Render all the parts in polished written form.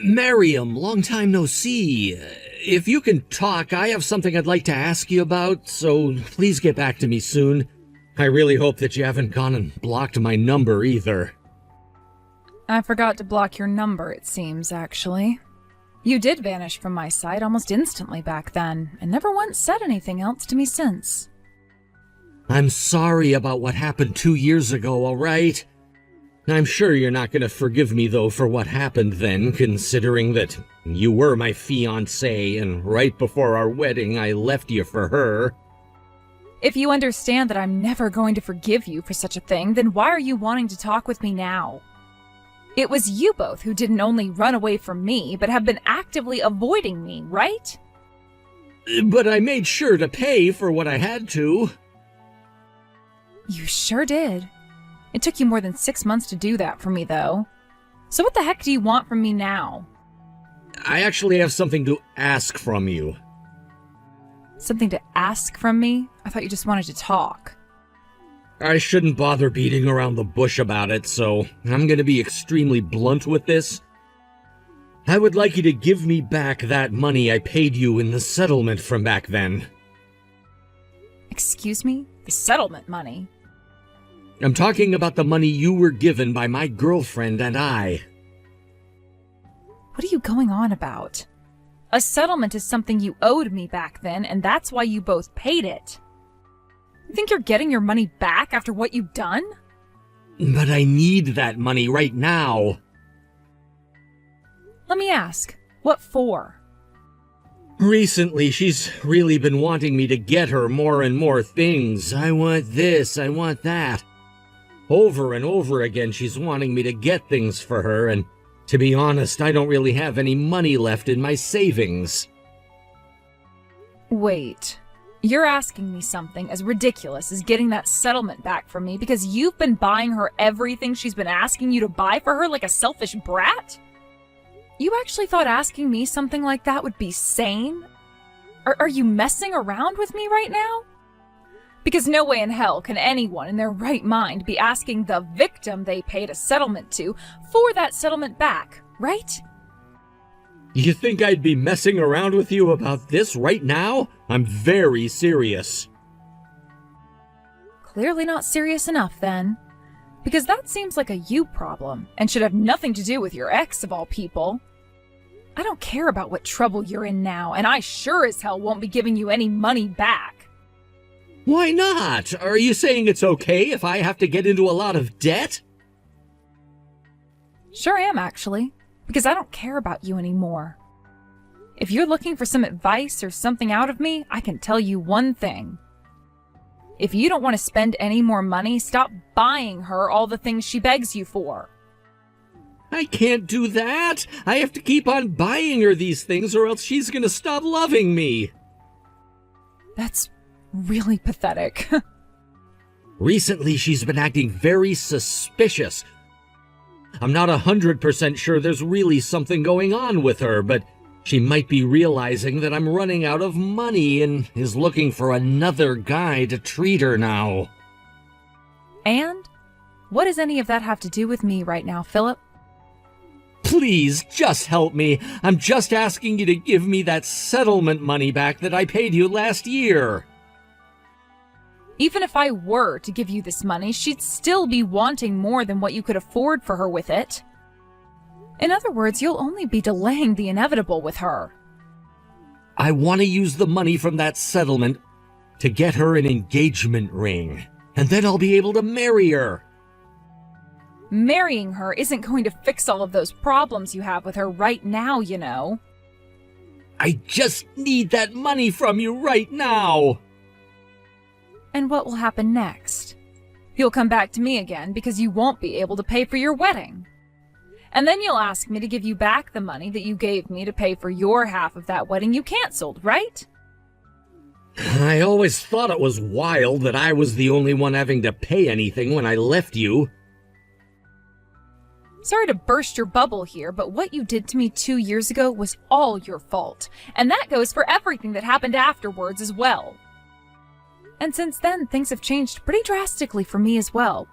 Miriam, long time no see. If you can talk, I have something I'd like to ask you about, so please get back to me soon. I really hope that you haven't gone and blocked my number either. I forgot to block your number, it seems, actually. You did vanish from my sight almost instantly back then, and never once said anything else to me since. I'm sorry about what happened 2 years ago, all right? I'm sure you're not going to forgive me, though, for what happened then, considering that you were my fiancé, and right before our wedding, I left you for her. If you understand that I'm never going to forgive you for such a thing, then why are you wanting to talk with me now? It was you both who didn't only run away from me, but have been actively avoiding me, right? But I made sure to pay for what I had to. You sure did. It took you more than 6 months to do that for me, though. So what the heck do you want from me now? I actually have something to ask from you. Something to ask from me? I thought you just wanted to talk. I shouldn't bother beating around the bush about it, so I'm going to be extremely blunt with this. I would like you to give me back that money I paid you in the settlement from back then. Excuse me? The settlement money? I'm talking about the money you were given by my girlfriend and I. What are you going on about? A settlement is something you owed me back then, and that's why you both paid it. You think you're getting your money back after what you've done? But I need that money right now. Let me ask, what for? Recently, she's really been wanting me to get her more and more things. I want this, I want that. Over and over again, she's wanting me to get things for her, and to be honest, I don't really have any money left in my savings. Wait, you're asking me something as ridiculous as getting that settlement back from me because you've been buying her everything she's been asking you to buy for her like a selfish brat? You actually thought asking me something like that would be sane? Are you messing around with me right now? Because no way in hell can anyone in their right mind be asking the victim they paid a settlement to for that settlement back, right? You think I'd be messing around with you about this right now? I'm very serious. Clearly not serious enough, then. Because that seems like a you problem, and should have nothing to do with your ex of all people. I don't care about what trouble you're in now, and I sure as hell won't be giving you any money back. Why not? Are you saying it's okay if I have to get into a lot of debt? Sure am, actually, because I don't care about you anymore. If you're looking for some advice or something out of me, I can tell you one thing. If you don't want to spend any more money, stop buying her all the things she begs you for. I can't do that. I have to keep on buying her these things or else she's gonna stop loving me. That's really pathetic. Recently, she's been acting very suspicious. I'm not 100% sure there's really something going on with her, but she might be realizing that I'm running out of money and is looking for another guy to treat her now. And? What does any of that have to do with me right now, Philip? Please, just help me. I'm just asking you to give me that settlement money back that I paid you last year. Even if I were to give you this money, she'd still be wanting more than what you could afford for her with it. In other words, you'll only be delaying the inevitable with her. I want to use the money from that settlement to get her an engagement ring, and then I'll be able to marry her. Marrying her isn't going to fix all of those problems you have with her right now, you know. I just need that money from you right now. And what will happen next? You'll come back to me again because you won't be able to pay for your wedding. And then you'll ask me to give you back the money that you gave me to pay for your half of that wedding you canceled, right? I always thought it was wild that I was the only one having to pay anything when I left you. Sorry to burst your bubble here, but what you did to me 2 years ago was all your fault. And that goes for everything that happened afterwards as well. And since then, things have changed pretty drastically for me as well.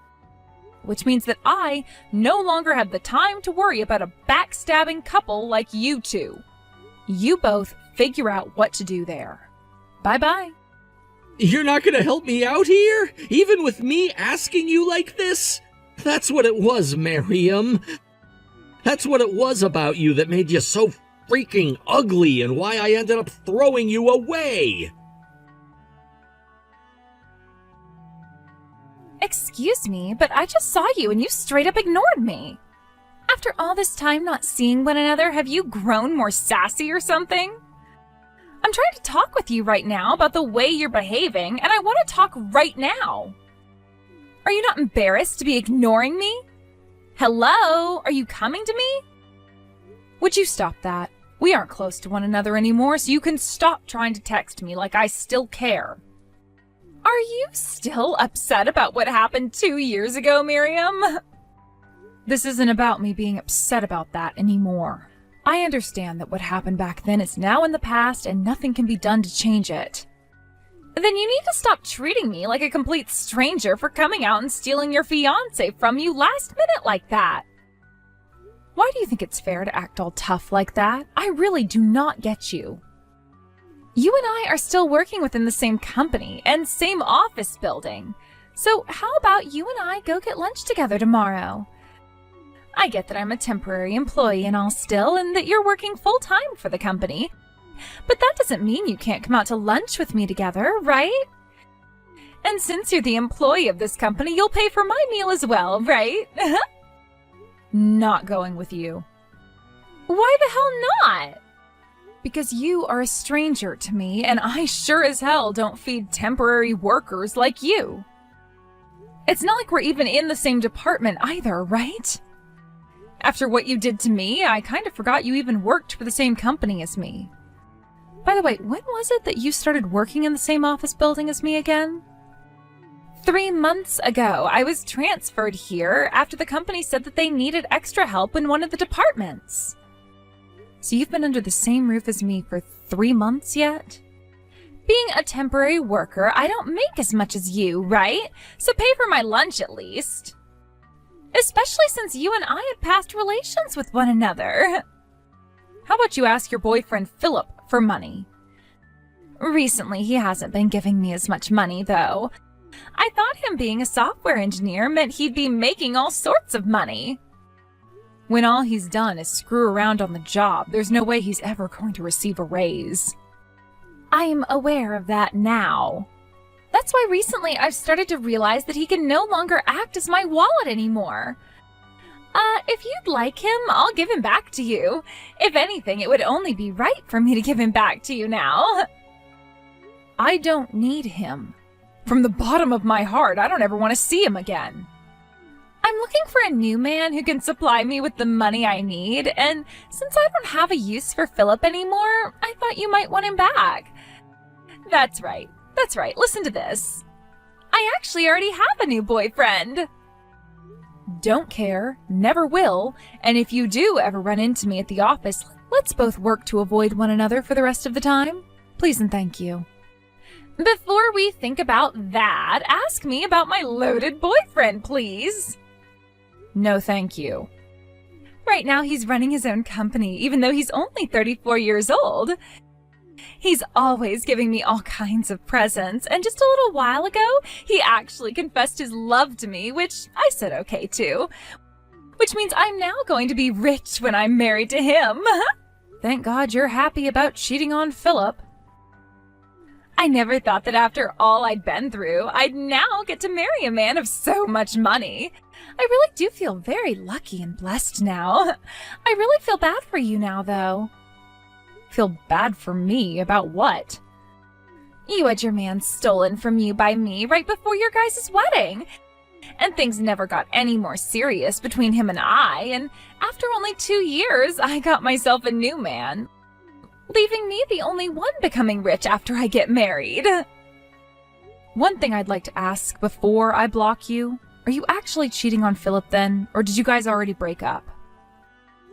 which means that I no longer have the time to worry about a backstabbing couple like you two. You both figure out what to do there. Bye-bye. You're not gonna help me out here? Even with me asking you like this? That's what it was, Miriam. That's what it was about you that made you so freaking ugly and why I ended up throwing you away. Excuse me, but I just saw you and you straight up ignored me. After all this time not seeing one another, have you grown more sassy or something? I'm trying to talk with you right now about the way you're behaving, and I want to talk right now. Are you not embarrassed to be ignoring me? Hello? Are you coming to me? Would you stop that? We aren't close to one another anymore, so you can stop trying to text me like I still care. Are you still upset about what happened 2 years ago, Miriam? This isn't about me being upset about that anymore. I understand that what happened back then is now in the past and nothing can be done to change it. Then you need to stop treating me like a complete stranger for coming out and stealing your fiancé from you last minute like that. Why do you think it's fair to act all tough like that? I really do not get you. You and I are still working within the same company and same office building. So how about you and I go get lunch together tomorrow? I get that I'm a temporary employee and all still, and that you're working full-time for the company. But that doesn't mean you can't come out to lunch with me together, right? And since you're the employee of this company, you'll pay for my meal as well, right? Not going with you. Why the hell not? Because you are a stranger to me, and I sure as hell don't feed temporary workers like you. It's not like we're even in the same department either, right? After what you did to me, I kind of forgot you even worked for the same company as me. By the way, when was it that you started working in the same office building as me again? 3 months ago. I was transferred here after the company said that they needed extra help in one of the departments. So you've been under the same roof as me for 3 months yet? Being a temporary worker, I don't make as much as you, right? So pay for my lunch at least. Especially since you and I had past relations with one another. How about you ask your boyfriend Philip for money? Recently, he hasn't been giving me as much money, though. I thought him being a software engineer meant he'd be making all sorts of money. When all he's done is screw around on the job, there's no way he's ever going to receive a raise. I'm aware of that now. That's why recently I've started to realize that he can no longer act as my wallet anymore. If you'd like him, I'll give him back to you. If anything, it would only be right for me to give him back to you now. I don't need him. From the bottom of my heart, I don't ever want to see him again. I'm looking for a new man who can supply me with the money I need, and since I don't have a use for Philip anymore, I thought you might want him back. That's right. Listen to this. I actually already have a new boyfriend. Don't care, never will, and if you do ever run into me at the office, let's both work to avoid one another for the rest of the time. Please and thank you. Before we think about that, ask me about my loaded boyfriend, please. No, thank you. Right now, he's running his own company, even though he's only 34 years old. He's always giving me all kinds of presents, and just a little while ago, he actually confessed his love to me, which I said okay to. Which means I'm now going to be rich when I'm married to him. Thank God you're happy about cheating on Philip. I never thought that after all I'd been through, I'd now get to marry a man of so much money. I really do feel very lucky and blessed now. I really feel bad for you now, though. Feel bad for me about what? You had your man stolen from you by me right before your guys' wedding. And things never got any more serious between him and I, and after only 2 years, I got myself a new man, leaving me the only one becoming rich after I get married. One thing I'd like to ask before I block you, are you actually cheating on Philip then, or did you guys already break up?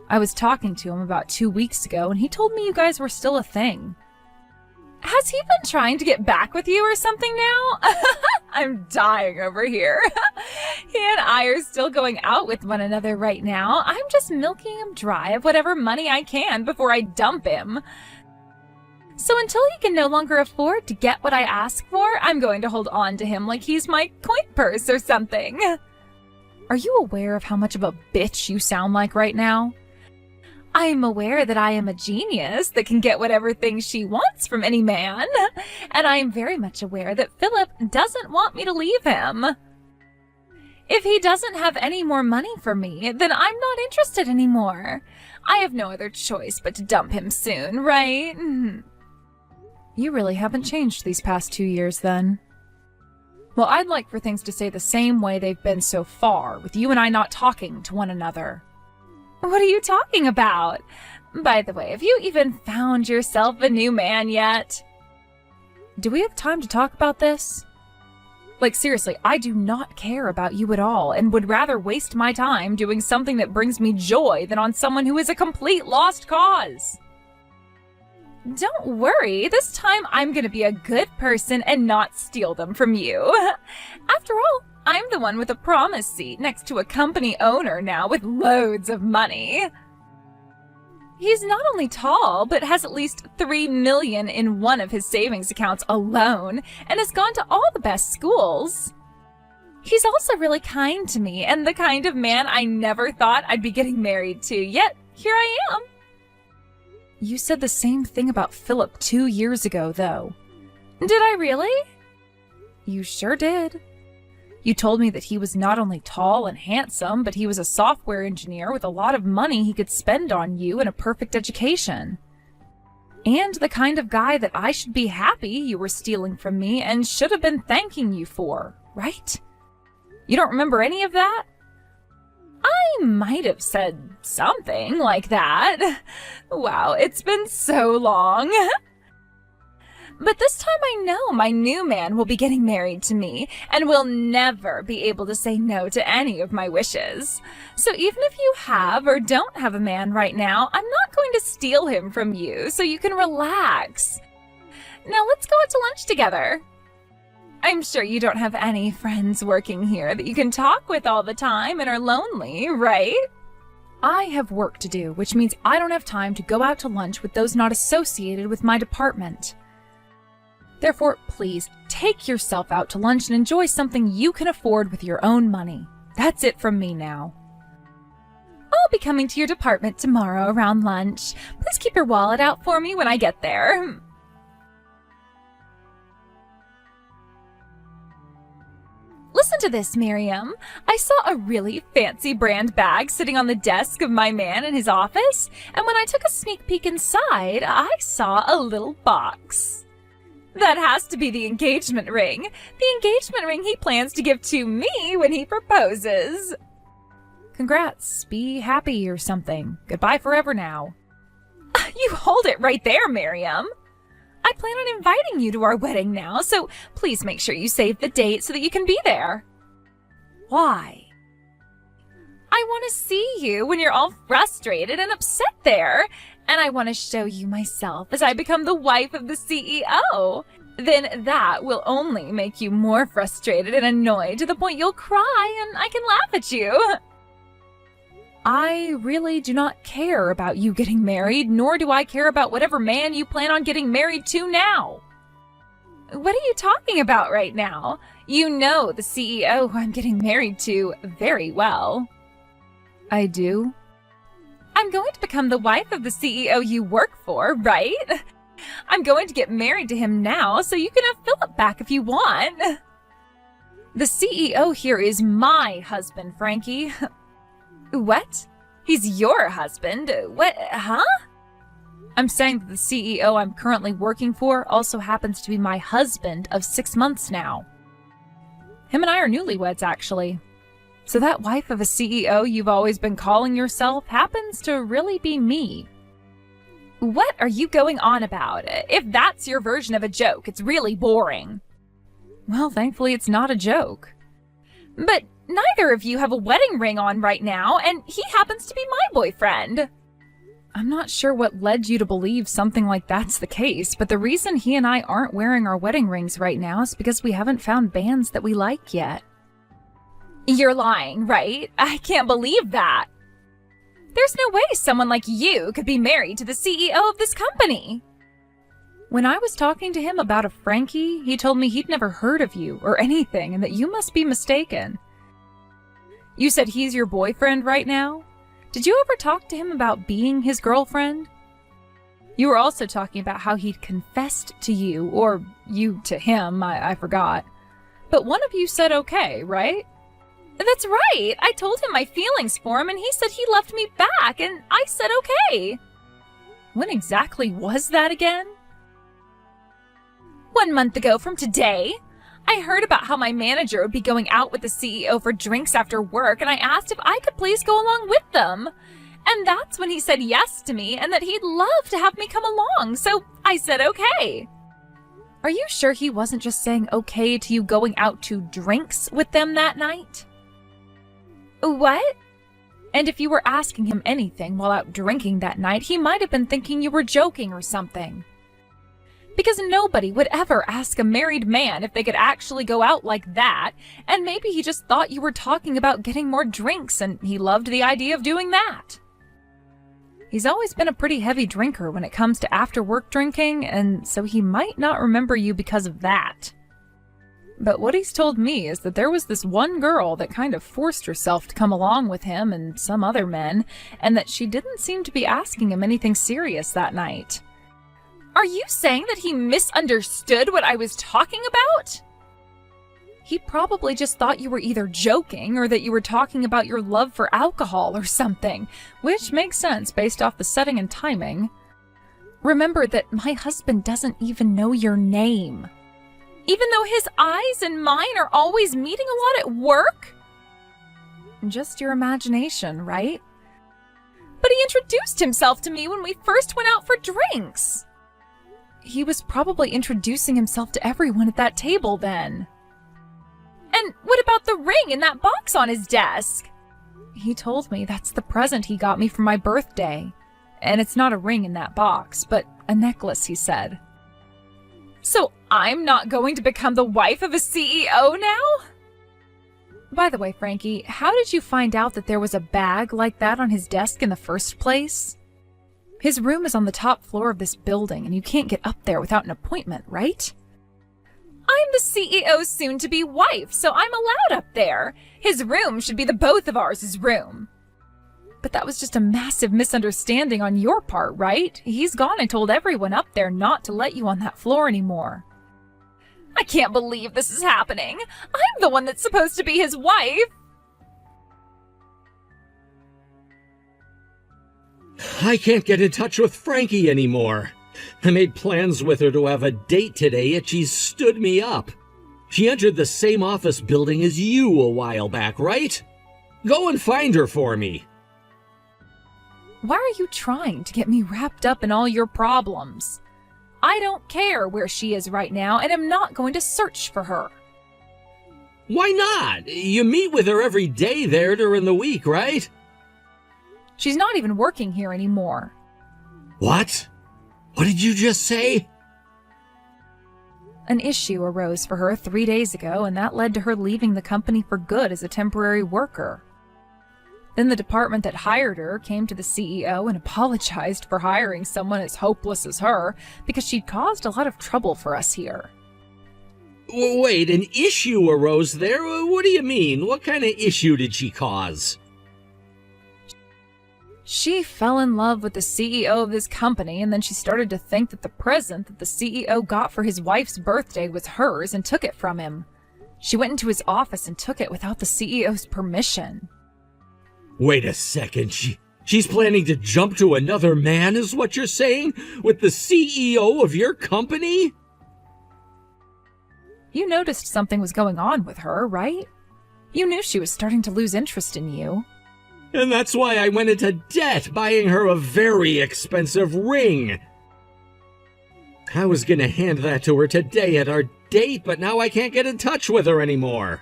I was talking to him about 2 weeks ago, and he told me you guys were still a thing. Has he been trying to get back with you or something now? I'm dying over here. He and I are still going out with one another right now. I'm just milking him dry of whatever money I can before I dump him. So until he can no longer afford to get what I ask for, I'm going to hold on to him like he's my coin purse or something. Are you aware of how much of a bitch you sound like right now? I am aware that I am a genius that can get whatever thing she wants from any man, and I am very much aware that Philip doesn't want me to leave him. If he doesn't have any more money for me, then I'm not interested anymore. I have no other choice but to dump him soon, right? You really haven't changed these past 2 years, then. Well, I'd like for things to stay the same way they've been so far, with you and I not talking to one another. What are you talking about? By the way, have you even found yourself a new man yet? Do we have time to talk about this? Like, seriously, I do not care about you at all and would rather waste my time doing something that brings me joy than on someone who is a complete lost cause. Don't worry, this time I'm gonna be a good person and not steal them from you. After all, I'm the one with a promise seat next to a company owner now with loads of money. He's not only tall, but has at least $3 million in one of his savings accounts alone, and has gone to all the best schools. He's also really kind to me, and the kind of man I never thought I'd be getting married to, yet here I am. You said the same thing about Philip 2 years ago, though. Did I really? You sure did. You told me that he was not only tall and handsome, but he was a software engineer with a lot of money he could spend on you and a perfect education. And the kind of guy that I should be happy you were stealing from me and should have been thanking you for, right? You don't remember any of that? I might have said something like that. Wow, it's been so long. But this time I know my new man will be getting married to me and will never be able to say no to any of my wishes. So even if you have or don't have a man right now, I'm not going to steal him from you so you can relax. Now let's go out to lunch together. I'm sure you don't have any friends working here that you can talk with all the time and are lonely, right? I have work to do, which means I don't have time to go out to lunch with those not associated with my department. Therefore, please take yourself out to lunch and enjoy something you can afford with your own money. That's it from me now. I'll be coming to your department tomorrow around lunch. Please keep your wallet out for me when I get there. Listen to this, Miriam. I saw a really fancy brand bag sitting on the desk of my man in his office, and when I took a sneak peek inside, I saw a little box. That has to be the engagement ring. The engagement ring he plans to give to me when he proposes. Congrats. Be happy or something. Goodbye forever now. You hold it right there, Miriam. I plan on inviting you to our wedding now, so please make sure you save the date so that you can be there. Why? I want to see you when you're all frustrated and upset there, and I want to show you myself as I become the wife of the CEO. Then that will only make you more frustrated and annoyed to the point you'll cry and I can laugh at you. I really do not care about you getting married, nor do I care about whatever man you plan on getting married to now. What are you talking about right now? You know the CEO who I'm getting married to very well. I do? I'm going to become the wife of the CEO you work for, right? I'm going to get married to him now, so you can have Philip back if you want. The CEO here is my husband, Frankie. What? He's your husband? What? Huh? I'm saying that the CEO I'm currently working for also happens to be my husband of 6 months now. Him and I are newlyweds, actually. So that wife of a CEO you've always been calling yourself happens to really be me. What are you going on about? If that's your version of a joke, it's really boring. Well, thankfully it's not a joke. But neither of you have a wedding ring on right now, and he happens to be my boyfriend. I'm not sure what led you to believe something like that's the case, but the reason he and I aren't wearing our wedding rings right now is because we haven't found bands that we like yet. You're lying, right? I can't believe that. There's no way someone like you could be married to the CEO of this company. When I was talking to him about a Frankie, he told me he'd never heard of you or anything and that you must be mistaken. You said he's your boyfriend right now? Did you ever talk to him about being his girlfriend? You were also talking about how he'd confessed to you, or you to him, I forgot. But one of you said okay, right? That's right! I told him my feelings for him and he said he loved me back, and I said okay. When exactly was that again? 1 month ago from today. I heard about how my manager would be going out with the CEO for drinks after work, and I asked if I could please go along with them. And that's when he said yes to me and that he'd love to have me come along, so I said okay. Are you sure he wasn't just saying okay to you going out to drinks with them that night? What? And if you were asking him anything while out drinking that night, he might have been thinking you were joking or something. Because nobody would ever ask a married man if they could actually go out like that, and maybe he just thought you were talking about getting more drinks and he loved the idea of doing that. He's always been a pretty heavy drinker when it comes to after-work drinking, and so he might not remember you because of that. But what he's told me is that there was this one girl that kind of forced herself to come along with him and some other men, and that she didn't seem to be asking him anything serious that night. Are you saying that he misunderstood what I was talking about? He probably just thought you were either joking or that you were talking about your love for alcohol or something, which makes sense based off the setting and timing. Remember that my husband doesn't even know your name. Even though his eyes and mine are always meeting a lot at work? Just your imagination, right? But he introduced himself to me when we first went out for drinks. He was probably introducing himself to everyone at that table then. And what about the ring in that box on his desk? He told me that's the present he got me for my birthday. And it's not a ring in that box, but a necklace, he said. So I'm not going to become the wife of a CEO now? By the way, Frankie, how did you find out that there was a bag like that on his desk in the first place? His room is on the top floor of this building, and you can't get up there without an appointment, right? I'm the CEO's soon-to-be wife, so I'm allowed up there. His room should be the both of ours' room. But that was just a massive misunderstanding on your part, right? He's gone and told everyone up there not to let you on that floor anymore. I can't believe this is happening. I'm the one that's supposed to be his wife. I can't get in touch with Frankie anymore. I made plans with her to have a date today, and she's stood me up. She entered the same office building as you a while back, right? Go and find her for me. Why are you trying to get me wrapped up in all your problems? I don't care where she is right now, and I'm not going to search for her. Why not? You meet with her every day there during the week, right? She's not even working here anymore. What? What did you just say? An issue arose for her 3 days ago, and that led to her leaving the company for good as a temporary worker. Then the department that hired her came to the CEO and apologized for hiring someone as hopeless as her because she'd caused a lot of trouble for us here. Wait, an issue arose there? What do you mean? What kind of issue did she cause? She fell in love with the CEO of this company, and then she started to think that the present that the CEO got for his wife's birthday was hers and took it from him. She went into his office and took it without the CEO's permission. Wait a second, she's planning to jump to another man, is what you're saying? With the CEO of your company? You noticed something was going on with her, right? You knew she was starting to lose interest in you. And that's why I went into debt buying her a very expensive ring. I was gonna hand that to her today at our date, but now I can't get in touch with her anymore.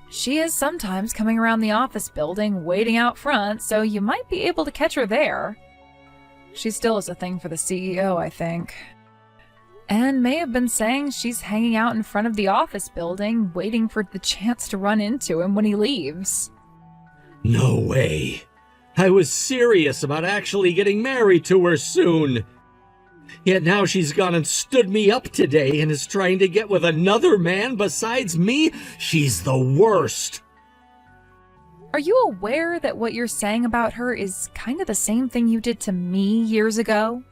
She is sometimes coming around the office building, waiting out front, so you might be able to catch her there. She still has a thing for the CEO, I think. And may have been saying she's hanging out in front of the office building, waiting for the chance to run into him when he leaves. No way. I was serious about actually getting married to her soon. Yet now she's gone and stood me up today and is trying to get with another man besides me? She's the worst. Are you aware that what you're saying about her is kind of the same thing you did to me years ago?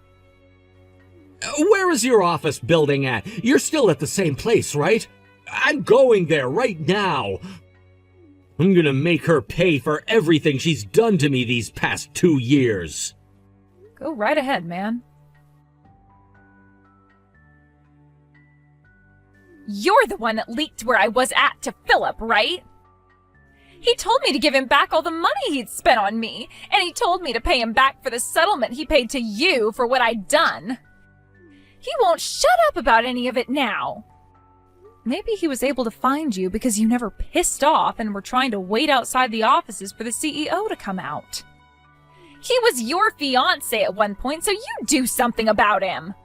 Where is your office building at? You're still at the same place, right? I'm going there right now. I'm gonna make her pay for everything she's done to me these past 2 years. Go right ahead, man. You're the one that leaked where I was at to Philip, right? He told me to give him back all the money he'd spent on me, and he told me to pay him back for the settlement he paid to you for what I'd done. He won't shut up about any of it now. Maybe he was able to find you because you never pissed off and were trying to wait outside the offices for the CEO to come out. He was your fiancé at one point, so you do something about him.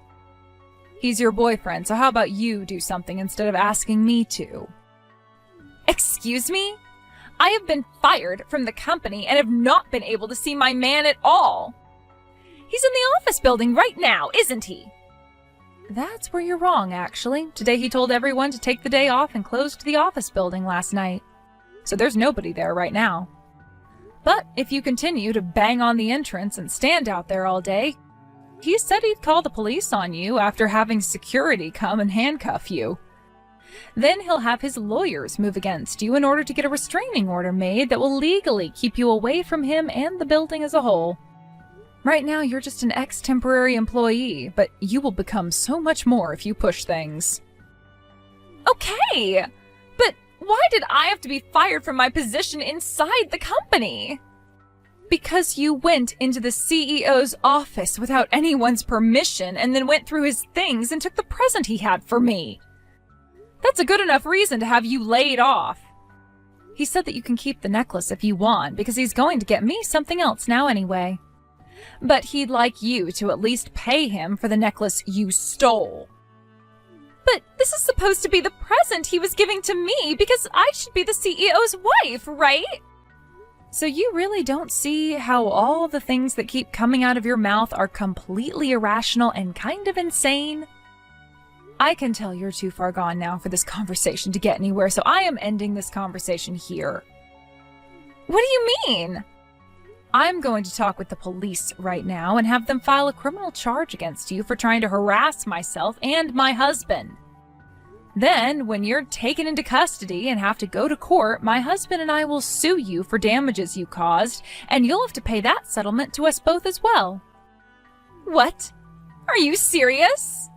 He's your boyfriend, so how about you do something instead of asking me to? Excuse me? I have been fired from the company and have not been able to see my man at all. He's in the office building right now, isn't he? That's where you're wrong, actually. Today he told everyone to take the day off and closed the office building last night. So there's nobody there right now. But if you continue to bang on the entrance and stand out there all day, he said he'd call the police on you after having security come and handcuff you. Then he'll have his lawyers move against you in order to get a restraining order made that will legally keep you away from him and the building as a whole. Right now, you're just an ex-temporary employee, but you will become so much more if you push things. Okay, but why did I have to be fired from my position inside the company? Because you went into the CEO's office without anyone's permission and then went through his things and took the present he had for me. That's a good enough reason to have you laid off. He said that you can keep the necklace if you want because he's going to get me something else now anyway. But he'd like you to at least pay him for the necklace you stole. But this is supposed to be the present he was giving to me because I should be the CEO's wife, right? So you really don't see how all the things that keep coming out of your mouth are completely irrational and kind of insane? I can tell you're too far gone now for this conversation to get anywhere, so I am ending this conversation here. What do you mean? I'm going to talk with the police right now and have them file a criminal charge against you for trying to harass myself and my husband. Then, when you're taken into custody and have to go to court, my husband and I will sue you for damages you caused, and you'll have to pay that settlement to us both as well. What? Are you serious?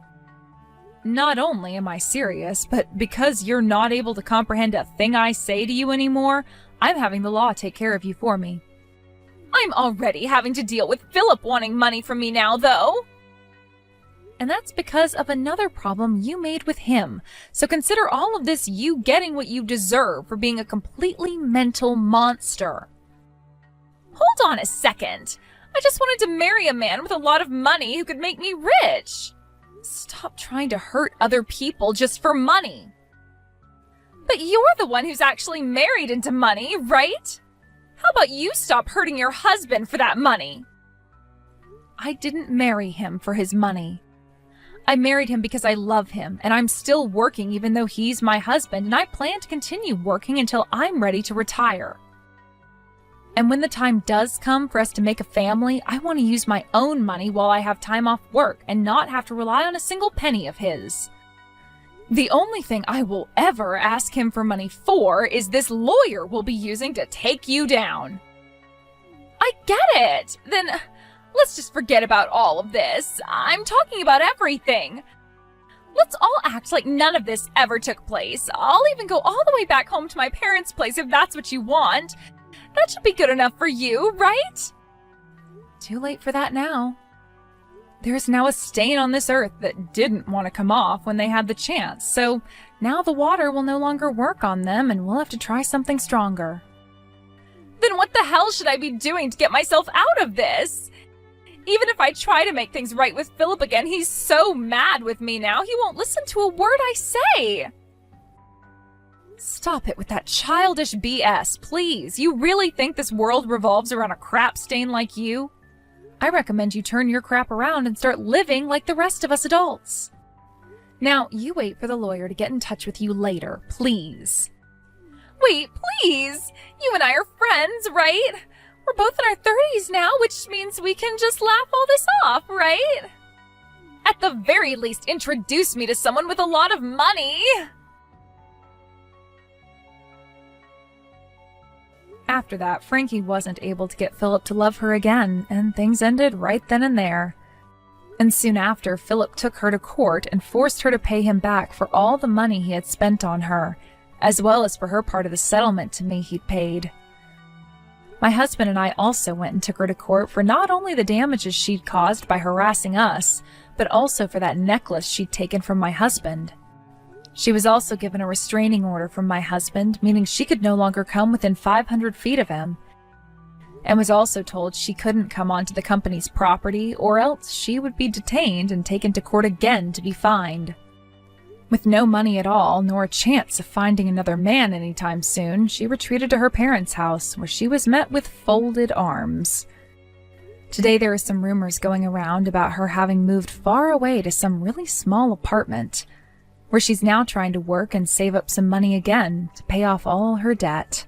Not only am I serious, but because you're not able to comprehend a thing I say to you anymore, I'm having the law take care of you for me. I'm already having to deal with Philip wanting money from me now, though. And that's because of another problem you made with him. So consider all of this you getting what you deserve for being a completely mental monster. Hold on a second. I just wanted to marry a man with a lot of money who could make me rich. Stop trying to hurt other people just for money. But you're the one who's actually married into money, right? How about you stop hurting your husband for that money? I didn't marry him for his money. I married him because I love him, and I'm still working even though he's my husband, and I plan to continue working until I'm ready to retire. And when the time does come for us to make a family, I want to use my own money while I have time off work and not have to rely on a single penny of his. The only thing I will ever ask him for money for is this lawyer we'll be using to take you down. I get it. Then let's just forget about all of this. I'm talking about everything. Let's all act like none of this ever took place. I'll even go all the way back home to my parents' place if that's what you want. That should be good enough for you, right? Too late for that now. There's now a stain on this earth that didn't want to come off when they had the chance, so now the water will no longer work on them and we'll have to try something stronger. Then what the hell should I be doing to get myself out of this? Even if I try to make things right with Philip again, he's so mad with me now, he won't listen to a word I say. Stop it with that childish BS, please. You really think this world revolves around a crap stain like you? I recommend you turn your crap around and start living like the rest of us adults. Now, you wait for the lawyer to get in touch with you later, please. Wait, please! You and I are friends, right? We're both in our 30s now, which means we can just laugh all this off, right? At the very least, introduce me to someone with a lot of money! After that, Frankie wasn't able to get Philip to love her again, and things ended right then and there. And soon after, Philip took her to court and forced her to pay him back for all the money he had spent on her, as well as for her part of the settlement to me he'd paid. My husband and I also went and took her to court for not only the damages she'd caused by harassing us, but also for that necklace she'd taken from my husband. She was also given a restraining order from my husband, meaning she could no longer come within 500 feet of him, and was also told she couldn't come onto the company's property or else she would be detained and taken to court again to be fined. With no money at all, nor a chance of finding another man anytime soon, she retreated to her parents' house, where she was met with folded arms. Today there are some rumors going around about her having moved far away to some really small apartment, where she's now trying to work and save up some money again to pay off all her debt.